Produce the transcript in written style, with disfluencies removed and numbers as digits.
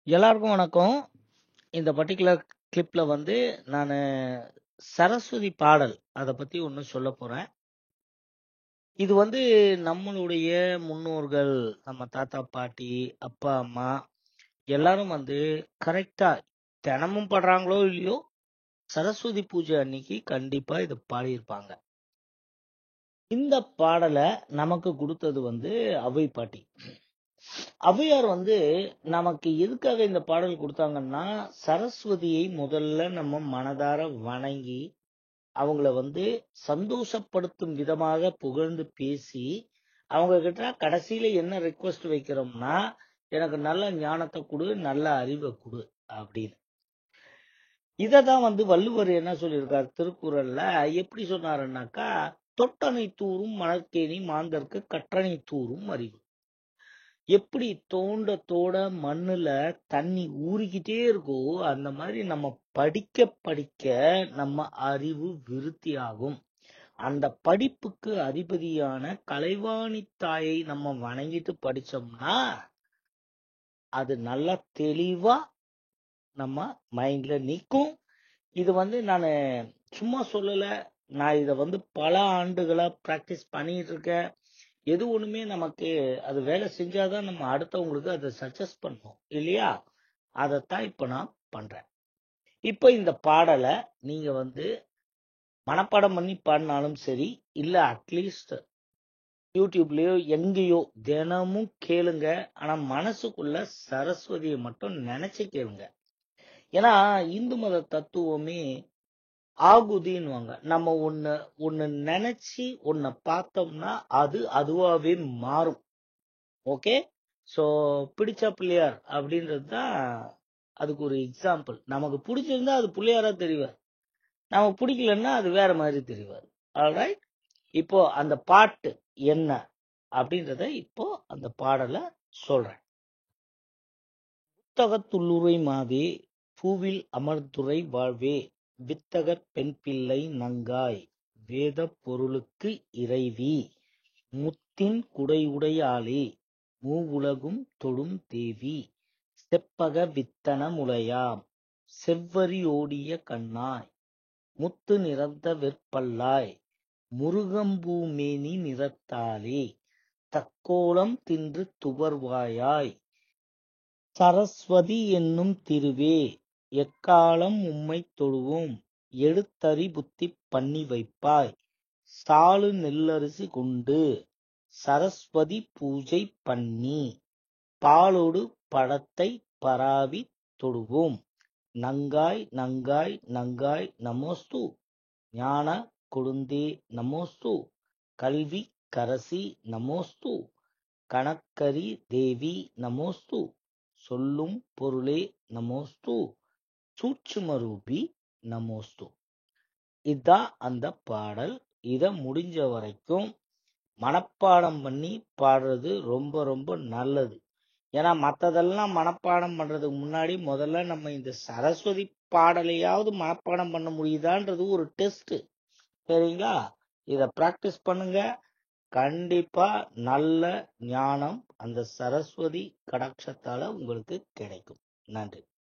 எல்லாருக்கும் வணக்கம். இந்த பர்ட்டிகுலர் கிளிப்ல வந்து நான் சரஸ்வதி பாடல் அதை பத்தி ஒன்று சொல்ல போறேன். இது வந்து நம்மளுடைய முன்னோர்கள், நம்ம தாத்தா பாட்டி, அப்பா அம்மா எல்லாரும் வந்து கரெக்டா தினமும் படுறாங்களோ இல்லையோ, சரஸ்வதி பூஜை அன்னைக்கு கண்டிப்பா இது பாடியிருப்பாங்க. இந்த பாடலை நமக்கு கொடுத்தது வந்து அவை பாட்டி. ஔவையார் வந்து நமக்கு எதுக்காக இந்த பாடல் கொடுத்தாங்கன்னா, சரஸ்வதியை முதல்ல நம்ம மனதார வணங்கி அவங்கள வந்து சந்தோஷப்படுத்தும் விதமாக புகழ்ந்து பேசி அவங்க கிட்ட கடைசியில என்ன ரெக்வஸ்ட் வைக்கிறோம்னா, எனக்கு நல்ல ஞானத்தை கொடு, நல்ல அறிவை கொடு அப்படின்னு. இததான் வந்து வள்ளுவர் என்ன சொல்லியிருக்காரு திருக்குறள்ல, எப்படி சொன்னாருன்னாக்கா, தொட்டனை தூரும் மணற்கேணி மாந்தர்க்கு கற்றனை தூரும் அறிவு. எப்படி தோண்ட தோட மண்ணுல தண்ணி ஊறிக்கிட்டே இருக்கோ, அந்த மாதிரி நம்ம படிக்க படிக்க நம்ம அறிவு விருத்தி ஆகும். அந்த படிப்புக்கு அதிபதியான கலைவாணி தாயை நம்ம வணங்கிட்டு படிச்சோம்னா, அது நல்லா தெளிவா நம்ம மைண்ட்ல நிற்கும். இது வந்து நான் சும்மா சொல்லல, நான் இதை வந்து பல ஆண்டுகளா பிராக்டிஸ் பண்ணிட்டு இருக்கேன். எது ஒண்ணுமே நமக்கு அது வேலை செஞ்சாதான் நம்ம அடுத்தவங்களுக்கு அதை சஜஸ்ட் பண்ணணும் இல்லையா? அதைத்தான் இப்ப நான் பண்றேன். இப்ப இந்த பாடலை நீங்க வந்து மனப்பாடம் பண்ணி பாடினாலும் சரி, இல்ல அட்லீஸ்ட் யூடியூப்லயோ எங்கேயோ தினமும் கேளுங்க. ஆனா மனசுக்குள்ள சரஸ்வதியை மட்டும் நினைச்சு கேளுங்க. ஏன்னா இந்து மத தத்துவமே ஆகுதின்னுவாங்க. நம்ம ஒன்னு நினைச்சு ஒன்ன பார்த்தோம்னா அது அதுவாவே மாறும். ஓகே, சோ பிடிச்ச பிள்ளையார் அப்படின்றது தான் அதுக்கு ஒரு எக்ஸாம்பிள். நமக்கு பிடிச்சிருந்தா அது பிள்ளையாரா தெரிவார், நமக்கு பிடிக்கலன்னா அது வேற மாதிரி தெரிவார். ஆல்ரைட், இப்போ அந்த பாட்டு என்ன அப்படின்றத இப்போ அந்த பாடலை சொல்றேன். புத்தகத்துள்ளுரை மாதே பூவில் அமர்துரை வாழ்வே, வித்தகர் பெண் பிள்ளை நங்காய், வேத பொருளுக்கு இறைவி, முத்தின் குடையுடையாளே, மூவுலகும் தொடும் தேவி, செப்பக வித்தன முலையாம், செவ்வரி ஓடிய கண்ணாய், முத்து நிறந்த வெற்பல்லாய், முருகம்பூமேனி நிறத்தாலே, தக்கோலம் தின்று துவர்வாயாய், சரஸ்வதி என்னும் திருவே, எக்காலம் உம்மை தொழுவோம், எடுத்தறி புத்தி பண்ணி வைப்பாய், சாலு நெல்லரிசி கொண்டு சரஸ்வதி பூஜை பண்ணி, பாலோடு பழத்தை பராவி தொடுவோம், நங்காய் நங்காய் நங்காய் நமோஸ்து, ஞான கொழுந்தே நமோஸ்து, கல்வி கரசி நமோஸ்து, கணக்கரி தேவி நமோஸ்து, சொல்லும் பொருளே நமோஸ்து, சூட்சுமரூபி நமோஸ்து. இதுதான் அந்த பாடல். இத முடிஞ்ச வரைக்கும் மனப்பாடம் பண்ணி பாடுறது ரொம்ப ரொம்ப நல்லது. ஏன்னா மத்ததெல்லாம் மனப்பாடம் பண்றதுக்கு முன்னாடி முதல்ல நம்ம இந்த சரஸ்வதி பாடலையாவது மனப்பாடம் பண்ண முடியுதான்றது ஒரு டெஸ்ட். சரிங்களா? இத பிராக்டிஸ் பண்ணுங்க. கண்டிப்பா நல்ல ஞானம் அந்த சரஸ்வதி கடாட்சத்தால உங்களுக்கு கிடைக்கும். நன்றி.